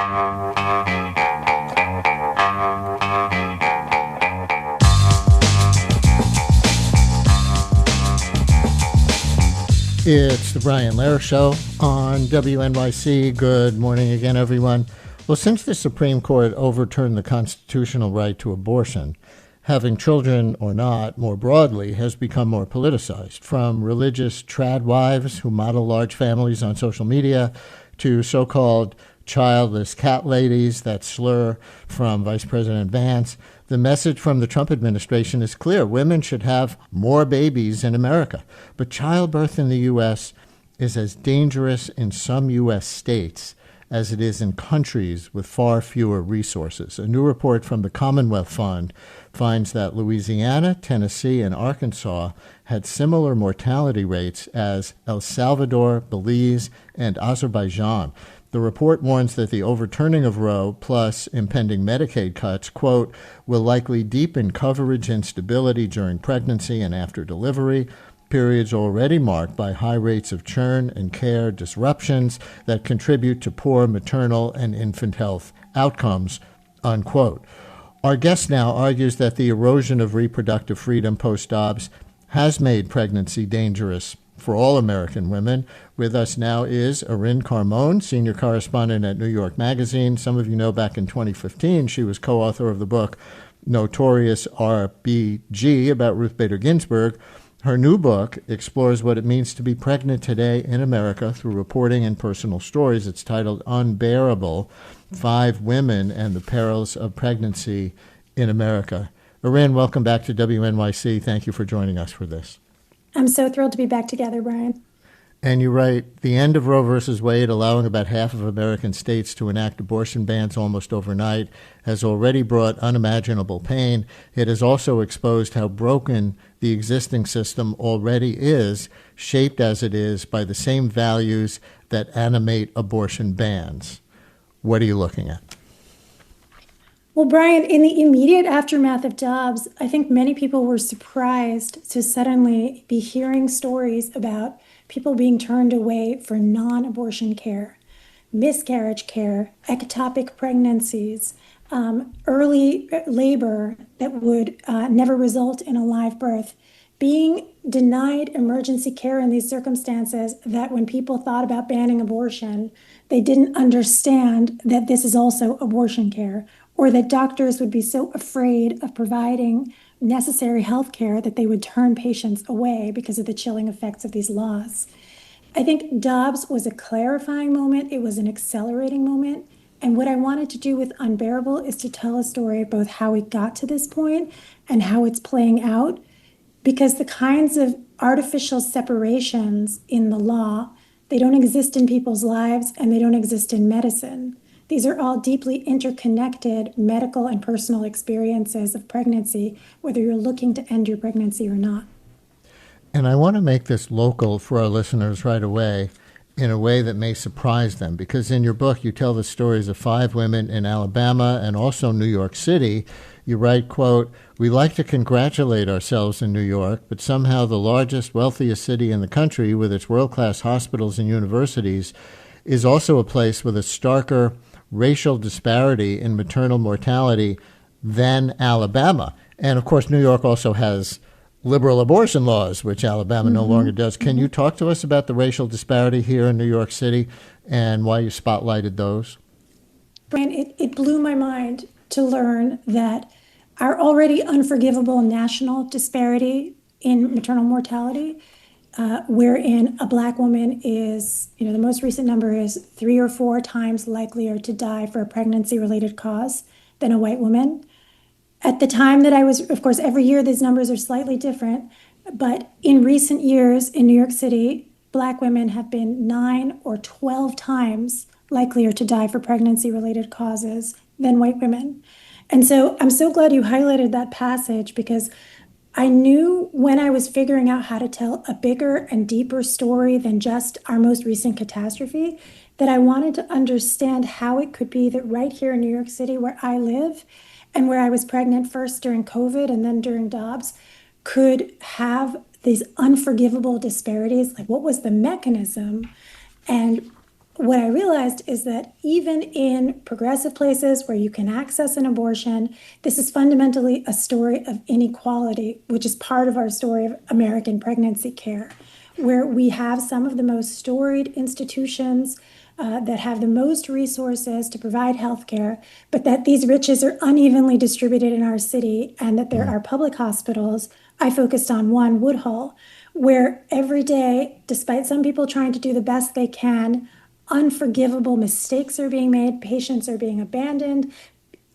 It's the Brian Lehrer Show on WNYC. Good morning again, everyone. Well, since the Supreme Court overturned the constitutional right to abortion, having children or not, more broadly, has become more politicized, from religious trad wives who model large families on social media to so-called childless cat ladies that slur from Vice President Vance. The message from the Trump administration is clear. Women should have more babies in America. But childbirth in the U.S. is as dangerous in some U.S. states as it is in countries with far fewer resources. A new report from the Commonwealth Fund finds that Louisiana, Tennessee, and Arkansas had similar mortality rates as El Salvador, Belize, and Azerbaijan. The report warns that the overturning of Roe, plus impending Medicaid cuts, quote, will likely deepen coverage instability during pregnancy and after delivery, periods already marked by high rates of churn and care disruptions that contribute to poor maternal and infant health outcomes, unquote. Our guest now argues that the erosion of reproductive freedom post-Dobbs has made pregnancy dangerous for all American women. With us now is Erin Carmone, senior correspondent at New York Magazine. Some of you know back in 2015, she was co-author of the book Notorious RBG about Ruth Bader Ginsburg. Her new book explores what it means to be pregnant today in America through reporting and personal stories. It's titled Unbearable: 5 Women and the Perils of Pregnancy in America. Erin, welcome back to WNYC. Thank you for joining us for this. I'm so thrilled to be back together, Brian. And you write, the end of Roe versus Wade, allowing about half of American states to enact abortion bans almost overnight, has already brought unimaginable pain. It has also exposed how broken the existing system already is, shaped as it is by the same values that animate abortion bans. What are you looking at? Well, Brian, in the immediate aftermath of Dobbs, I think many people were surprised to suddenly be hearing stories about people being turned away for non-abortion care, miscarriage care, ectopic pregnancies, early labor that would never result in a live birth, being denied emergency care in these circumstances that when people thought about banning abortion, they didn't understand that this is also abortion care, or that doctors would be so afraid of providing necessary health care that they would turn patients away because of the chilling effects of these laws. I think Dobbs was a clarifying moment. It was an accelerating moment. And what I wanted to do with Unbearable is to tell a story of both how we got to this point and how it's playing out, because the kinds of artificial separations in the law, they don't exist in people's lives and they don't exist in medicine. These are all deeply interconnected medical and personal experiences of pregnancy, whether you're looking to end your pregnancy or not. And I want to make this local for our listeners right away in a way that may surprise them, because in your book you tell the stories of 5 women in Alabama and also New York City. You write, quote, we like to congratulate ourselves in New York, but somehow the largest, wealthiest city in the country with its world-class hospitals and universities is also a place with a starker racial disparity in maternal mortality than Alabama. And of course, New York also has liberal abortion laws, which Alabama no longer does. Can you talk to us about the racial disparity here in New York City and why you spotlighted those? Brian, it blew my mind to learn that our already unforgivable national disparity in maternal mortality, wherein a Black woman is, the most recent number is 3 or 4 times likelier to die for a pregnancy-related cause than a white woman. At the time that I was, of course, every year these numbers are slightly different, but in recent years in New York City, Black women have been 9 or 12 times likelier to die for pregnancy-related causes than white women. And so I'm so glad you highlighted that passage, because I knew when I was figuring out how to tell a bigger and deeper story than just our most recent catastrophe, that I wanted to understand how it could be that right here in New York City, where I live, and where I was pregnant first during COVID and then during Dobbs, could have these unforgivable disparities. Like, what was the mechanism? And what I realized is that even in progressive places where you can access an abortion, this is fundamentally a story of inequality, which is part of our story of American pregnancy care, where we have some of the most storied institutions that have the most resources to provide health care, but that these riches are unevenly distributed in our city, and that there are public hospitals. I focused on one, Woodhull, where every day, despite some people trying to do the best they can, unforgivable mistakes are being made, patients are being abandoned.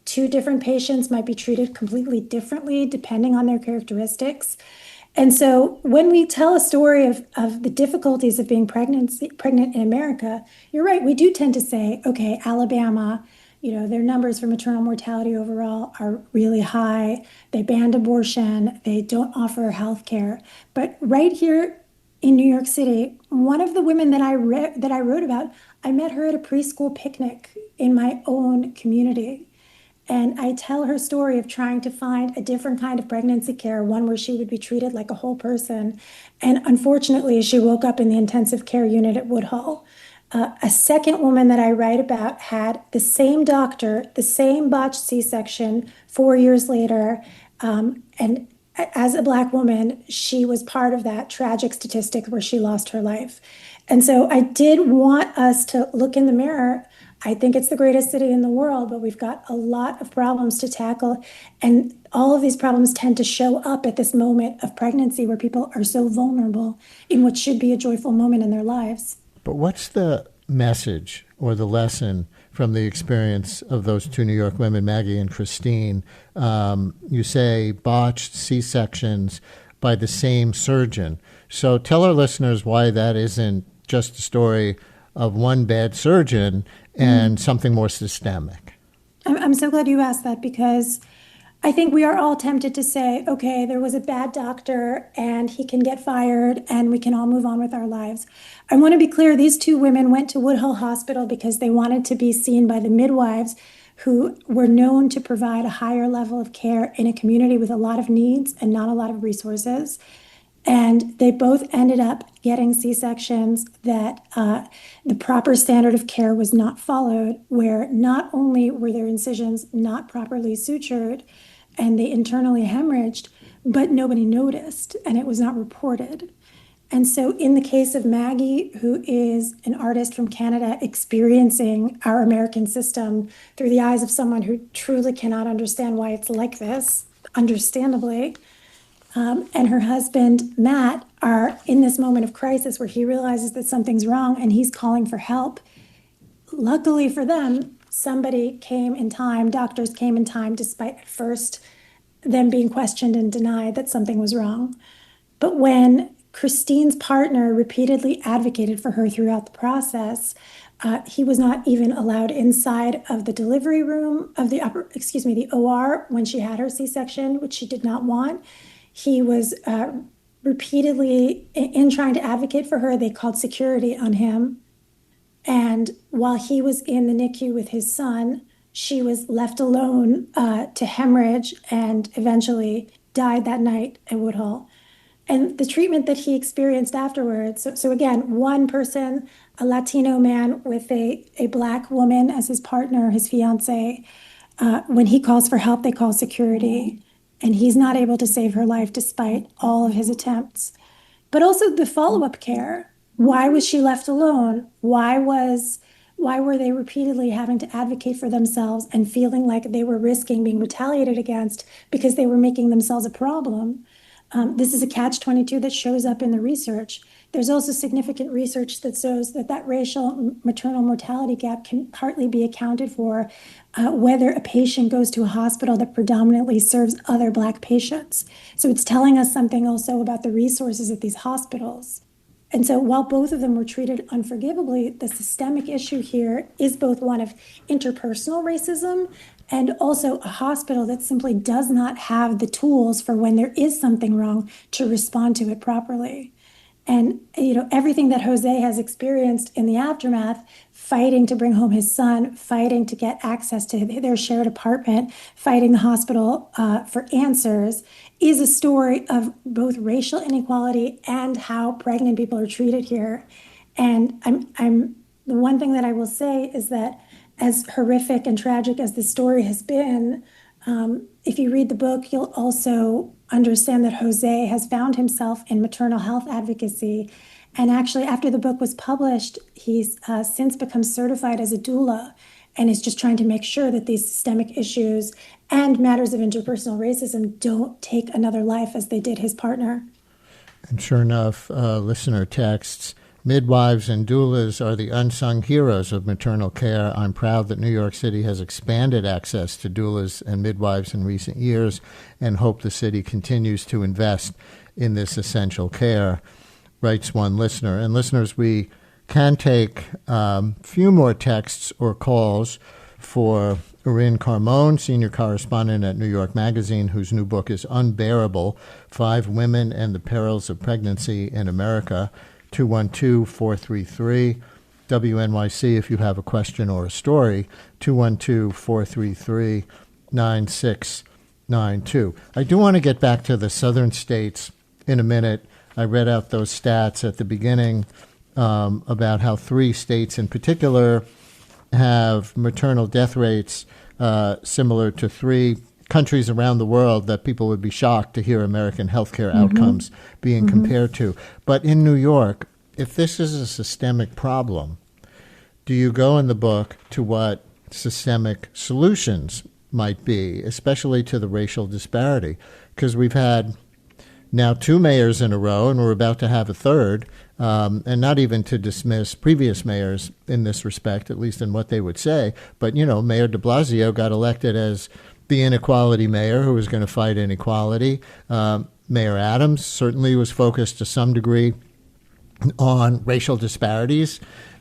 Two different patients might be treated completely differently depending on their characteristics. And so when we tell a story of the difficulties of being pregnant in America, you're right, we do tend to say, okay, Alabama, their numbers for maternal mortality overall are really high. They banned abortion. They don't offer health care. But right here in New York City, one of the women that I wrote about, I met her at a preschool picnic in my own community. And I tell her story of trying to find a different kind of pregnancy care, one where she would be treated like a whole person. And unfortunately, she woke up in the intensive care unit at Woodhull. A second woman that I write about had the same doctor, the same botched C-section 4 years later. And as a Black woman, she was part of that tragic statistic where she lost her life. And so I did want us to look in the mirror. I think it's the greatest city in the world, but we've got a lot of problems to tackle. And all of these problems tend to show up at this moment of pregnancy where people are so vulnerable in what should be a joyful moment in their lives. But what's the message or the lesson from the experience of those two New York women, Maggie and Christine? You say botched C-sections by the same surgeon. So tell our listeners why that isn't just a story of one bad surgeon and something more systemic. I'm so glad you asked that, because I think we are all tempted to say, okay, there was a bad doctor and he can get fired and we can all move on with our lives. I want to be clear, these two women went to Woodhull Hospital because they wanted to be seen by the midwives who were known to provide a higher level of care in a community with a lot of needs and not a lot of resources. And they both ended up getting C-sections that the proper standard of care was not followed, where not only were their incisions not properly sutured and they internally hemorrhaged, but nobody noticed and it was not reported. And so in the case of Maggie, who is an artist from Canada experiencing our American system through the eyes of someone who truly cannot understand why it's like this, understandably, and her husband, Matt, are in this moment of crisis where he realizes that something's wrong and he's calling for help. Luckily for them, somebody came in time, doctors came in time, despite at first them being questioned and denied that something was wrong. But when Christine's partner repeatedly advocated for her throughout the process, he was not even allowed inside of the delivery room of the OR when she had her C-section, which she did not want. He was repeatedly, in trying to advocate for her, they called security on him. And while he was in the NICU with his son, she was left alone to hemorrhage and eventually died that night at Woodhull. And the treatment that he experienced afterwards, so again, one person, a Latino man with a Black woman as his partner, his fiance, when he calls for help, they call security. And he's not able to save her life despite all of his attempts. But also the follow-up care. Why was she left alone? Why were they repeatedly having to advocate for themselves and feeling like they were risking being retaliated against because they were making themselves a problem? This is a catch-22 that shows up in the research. There's also significant research that shows that racial maternal mortality gap can partly be accounted for whether a patient goes to a hospital that predominantly serves other Black patients. So it's telling us something also about the resources at these hospitals. And so while both of them were treated unforgivably, the systemic issue here is both one of interpersonal racism and also a hospital that simply does not have the tools for when there is something wrong to respond to it properly. And, everything that Jose has experienced in the aftermath, fighting to bring home his son, fighting to get access to their shared apartment, fighting the hospital for answers, is a story of both racial inequality and how pregnant people are treated here. And I'm The one thing that I will say is that as horrific and tragic as the story has been, if you read the book, you'll also understand that Jose has found himself in maternal health advocacy. And actually, after the book was published, he's since become certified as a doula and is just trying to make sure that these systemic issues and matters of interpersonal racism don't take another life as they did his partner. And sure enough, listener texts, midwives and doulas are the unsung heroes of maternal care. I'm proud that New York City has expanded access to doulas and midwives in recent years and hope the city continues to invest in this essential care, writes one listener. And listeners, we can take a few more texts or calls for Erin Carmone, senior correspondent at New York Magazine, whose new book is Unbearable, 5 Women and the Perils of Pregnancy in America, 212-433. WNYC, if you have a question or a story, 212-433-9692. I do want to get back to the southern states in a minute. I read out those stats at the beginning about how 3 states in particular have maternal death rates similar to 3 countries around the world that people would be shocked to hear American healthcare outcomes being compared to. But in New York, if this is a systemic problem, do you go in the book to what systemic solutions might be, especially to the racial disparity? Because we've had now 2 mayors in a row, and we're about to have a third, and not even to dismiss previous mayors in this respect, at least in what they would say. But, you know, Mayor de Blasio got elected as the inequality mayor who was going to fight inequality. Mayor Adams certainly was focused to some degree on racial disparities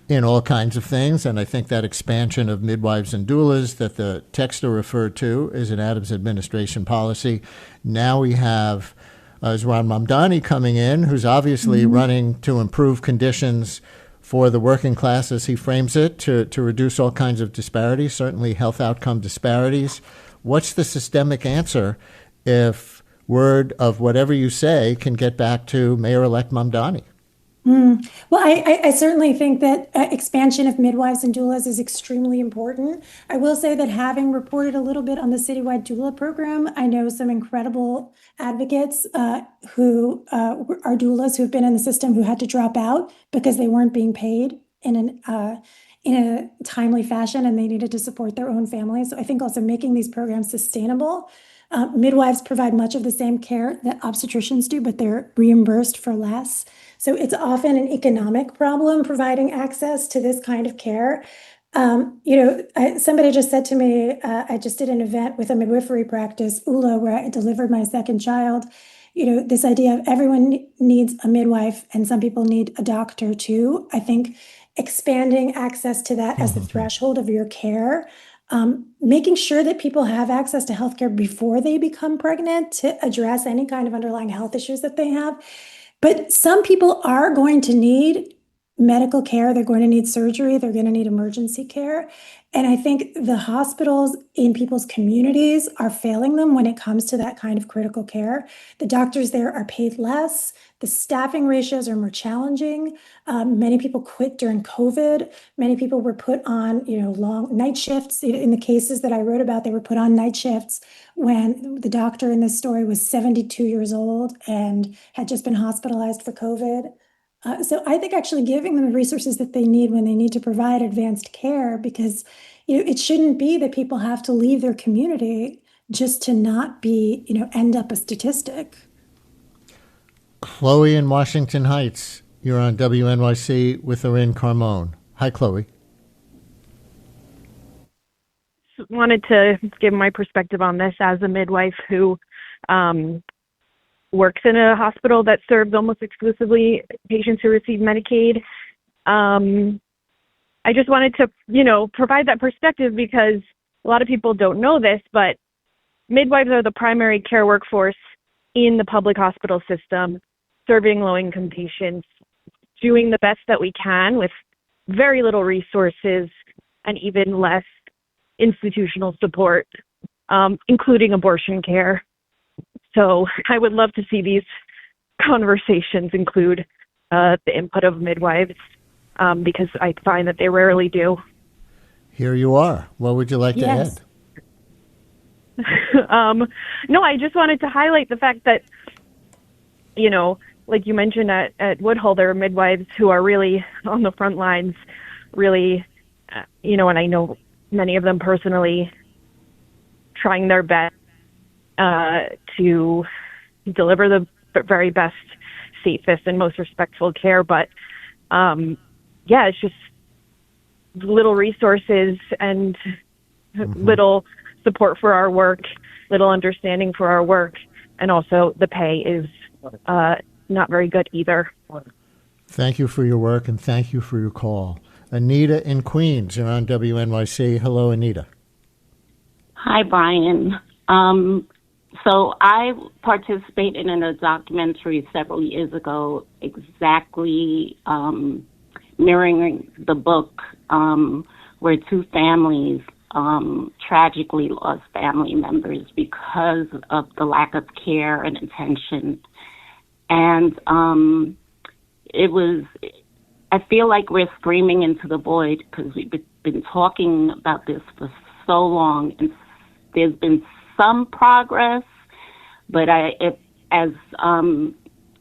in all kinds of things. And I think that expansion of midwives and doulas that the texter referred to is an Adams administration policy. Now we have Ron Mamdani coming in, who's obviously running to improve conditions for the working class, as he frames it, to reduce all kinds of disparities, certainly health outcome disparities. What's the systemic answer if word of whatever you say can get back to Mayor-elect Mamdani? Well, I certainly think that expansion of midwives and doulas is extremely important. I will say that having reported a little bit on the citywide doula program, I know some incredible advocates who are doulas who have been in the system who had to drop out because they weren't being paid in a timely fashion and they needed to support their own families. So I think also making these programs sustainable. Midwives provide much of the same care that obstetricians do, but they're reimbursed for less. So it's often an economic problem providing access to this kind of care. Somebody just said to me, I just did an event with a midwifery practice, ULA, where I delivered my second child. This idea of everyone needs a midwife and some people need a doctor too. I think expanding access to that as the threshold of your care, making sure that people have access to healthcare before they become pregnant to address any kind of underlying health issues that they have. But some people are going to need medical care. They're going to need surgery. They're going to need emergency care. And I think the hospitals in people's communities are failing them when it comes to that kind of critical care. The doctors there are paid less. The staffing ratios are more challenging. Many people quit during COVID. Many people were put on, long night shifts. In the cases that I wrote about, they were put on night shifts when the doctor in this story was 72 years old and had just been hospitalized for COVID. So I think actually giving them the resources that they need when they need to provide advanced care, because it shouldn't be that people have to leave their community just to not be, end up a statistic. Chloe in Washington Heights, you're on WNYC with Erin Carmone. Hi, Chloe. Wanted to give my perspective on this as a midwife who works in a hospital that serves almost exclusively patients who receive Medicaid. I just wanted to, provide that perspective because a lot of people don't know this, but midwives are the primary care workforce in the public hospital system, serving low-income patients, doing the best that we can with very little resources and even less institutional support, including abortion care. So I would love to see these conversations include the input of midwives. because I find that they rarely do. Here you are. What would you like to add? No, I just wanted to highlight the fact that, like you mentioned at Woodhull, there are midwives who are really on the front lines, really, and I know many of them personally, trying their best to deliver the very best, safest, and most respectful care. But, it's just little resources and little support for our work, little understanding for our work, and also the pay is not very good either. Thank you for your work, and thank you for your call. Anita in Queens, you're on WNYC. Hello, Anita. Hi, Brian. So I participated in a documentary several years ago, exactly mirroring the book, where two families tragically lost family members because of the lack of care and attention. And I feel like we're screaming into the void because we've been talking about this for so long, and there's been some progress, but as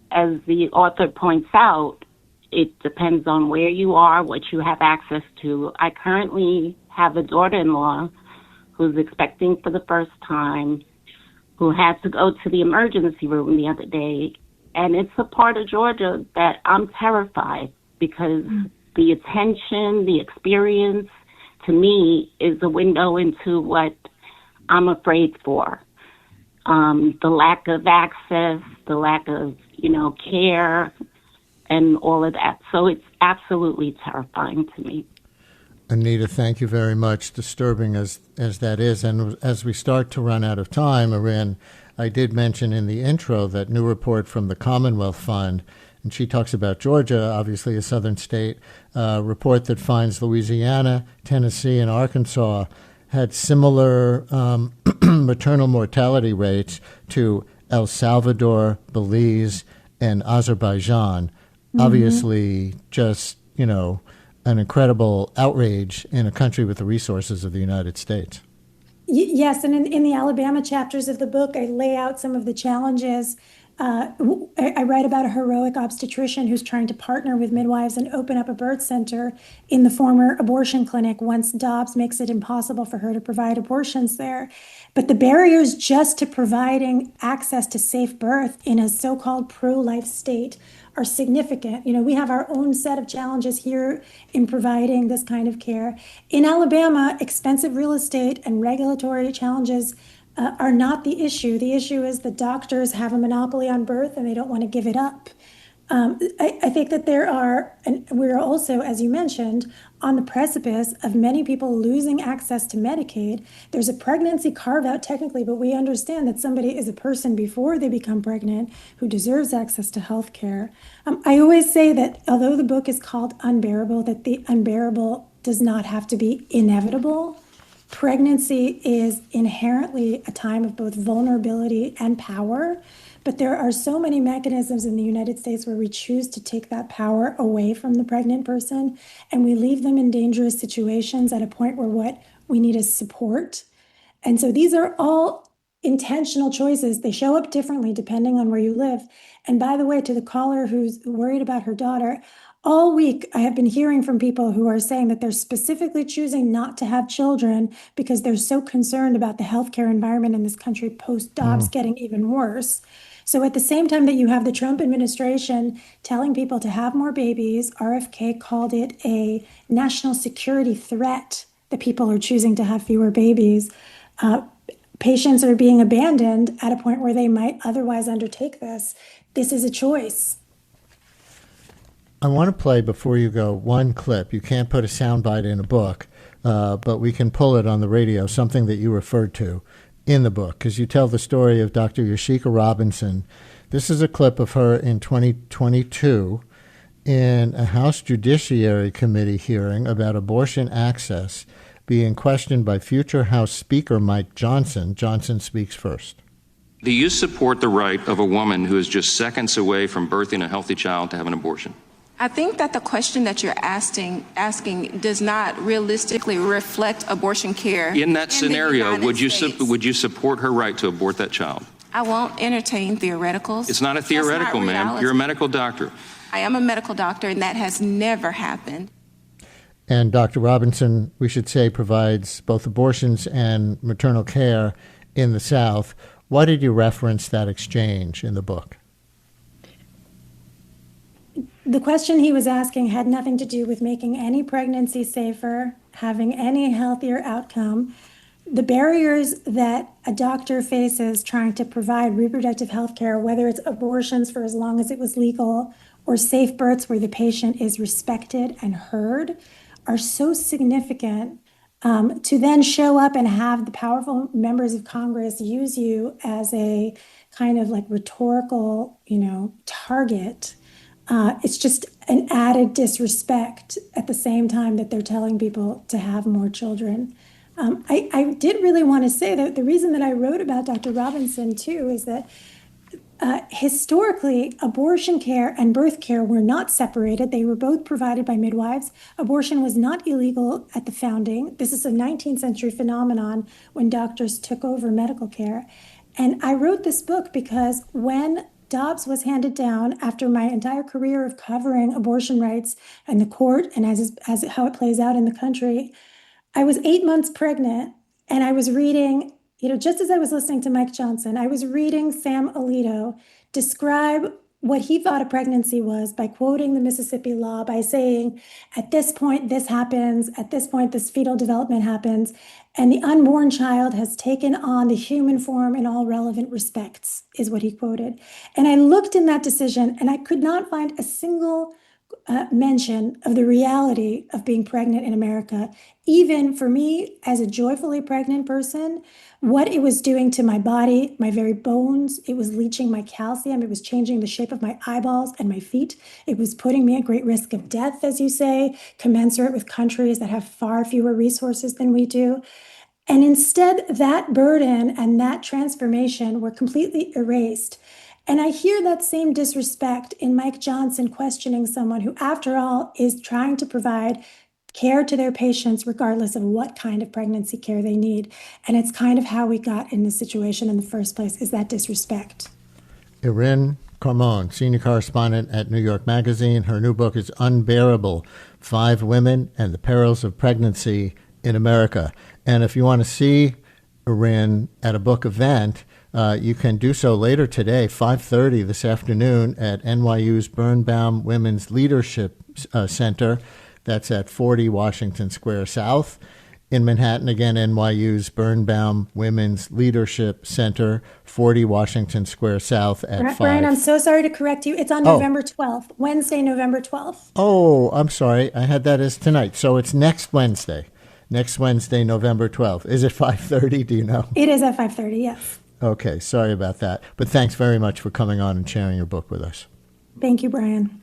the author points out, it depends on where you are, what you have access to. I currently have a daughter-in-law who's expecting for the first time, who had to go to the emergency room the other day. And it's a part of Georgia that I'm terrified because the attention, the experience, to me, is a window into what I'm afraid for. The lack of access, the lack of, care, and all of that. So it's absolutely terrifying to me. Anita, thank you very much. Disturbing as that is. And as we start to run out of time, Erin, I did mention in the intro that new report from the Commonwealth Fund, and she talks about Georgia, obviously a southern state, report that finds Louisiana, Tennessee, and Arkansas had similar maternal mortality rates to El Salvador, Belize, and Azerbaijan. Obviously, just, an incredible outrage in a country with the resources of the United States. Yes, and in the Alabama chapters of the book, I lay out some of the challenges. I write about a heroic obstetrician who's trying to partner with midwives and open up a birth center in the former abortion clinic once Dobbs makes it impossible for her to provide abortions there. But the barriers just to providing access to safe birth in a so-called pro-life state are significant. We have our own set of challenges here in providing this kind of care. In Alabama, expensive real estate and regulatory challenges are not the issue. The issue is the doctors have a monopoly on birth and they don't want to give it up. I think that and we're also, as you mentioned, on the precipice of many people losing access to Medicaid. There's a pregnancy carve-out technically, but we understand that somebody is a person before they become pregnant who deserves access to health care. I always say that although the book is called Unbearable, that the unbearable does not have to be inevitable. Pregnancy is inherently a time of both vulnerability and power, but there are so many mechanisms in the United States where we choose to take that power away from the pregnant person, and we leave them in dangerous situations at a point where what we need is support. And so these are all intentional choices. They show up differently depending on where you live. And by the way, to the caller who's worried about her daughter, all week, I have been hearing from people who are saying that they're specifically choosing not to have children because they're so concerned about the healthcare environment in this country post-Dobbs getting even worse. So at the same time that you have the Trump administration telling people to have more babies, RFK called it a national security threat that people are choosing to have fewer babies. Patients are being abandoned at a point where they might otherwise undertake this. This is a choice. I want to play, before you go, one clip. You can't put a soundbite in a book, but we can pull it on the radio, something that you referred to in the book, because you tell the story of Dr. Yashika Robinson. This is a clip of her in 2022 in a House Judiciary Committee hearing about abortion access being questioned by future House Speaker Mike Johnson. Johnson speaks first. Do you support the right of a woman who is just seconds away from birthing a healthy child to have an abortion? I think that the question that you're asking does not realistically reflect abortion care. In that scenario, would you you support her right to abort that child? I won't entertain theoreticals. It's not a theoretical, That's not ma'am. reality. You're a medical doctor. I am a medical doctor, and that has never happened. And Dr. Robinson, we should say, provides both abortions and maternal care in the South. Why did you reference that exchange in the book? The question he was asking had nothing to do with making any pregnancy safer, having any healthier outcome. The barriers that a doctor faces trying to provide reproductive health care, whether it's abortions for as long as it was legal or safe births where the patient is respected and heard, are so significant. To then show up and have the powerful members of Congress use you as a kind of like rhetorical, target. It's just an added disrespect at the same time that they're telling people to have more children. I did really want to say that the reason that I wrote about Dr. Robinson, too, is that historically, abortion care and birth care were not separated. They were both provided by midwives. Abortion was not illegal at the founding. This is a 19th century phenomenon when doctors took over medical care. And I wrote this book because when Dobbs was handed down after my entire career of covering abortion rights and the court and as how it plays out in the country, I was 8 months pregnant and I was reading, just as I was listening to Mike Johnson, I was reading Sam Alito describe what he thought a pregnancy was by quoting the Mississippi law, by saying, at this point, this happens, at this point, this fetal development happens, and the unborn child has taken on the human form in all relevant respects, is what he quoted. And I looked in that decision and I could not find a single mention of the reality of being pregnant in America. Even for me, as a joyfully pregnant person, what it was doing to my body, my very bones, it was leaching my calcium, it was changing the shape of my eyeballs and my feet. It was putting me at great risk of death, as you say, commensurate with countries that have far fewer resources than we do. And instead, that burden and that transformation were completely erased. And I hear that same disrespect in Mike Johnson questioning someone who, after all, is trying to provide care to their patients regardless of what kind of pregnancy care they need. And it's kind of how we got in this situation in the first place, is that disrespect. Erin Carmon, senior correspondent at New York Magazine. Her new book is Unbearable: 5 Women and the Perils of Pregnancy in America. And if you want to see Erin at a book event, you can do so later today, 5:30 this afternoon at NYU's Birnbaum Women's Leadership Center. That's at 40 Washington Square South. In Manhattan, again, NYU's Birnbaum Women's Leadership Center, 40 Washington Square South at 5. Brian, I'm so sorry to correct you. It's on November 12th, Wednesday, November 12th. Oh, I'm sorry. I had that as tonight. So it's next Wednesday. Next Wednesday, November 12th. Is it 5:30? Do you know? It is at 5:30, yes. Okay, sorry about that. But thanks very much for coming on and sharing your book with us. Thank you, Brian.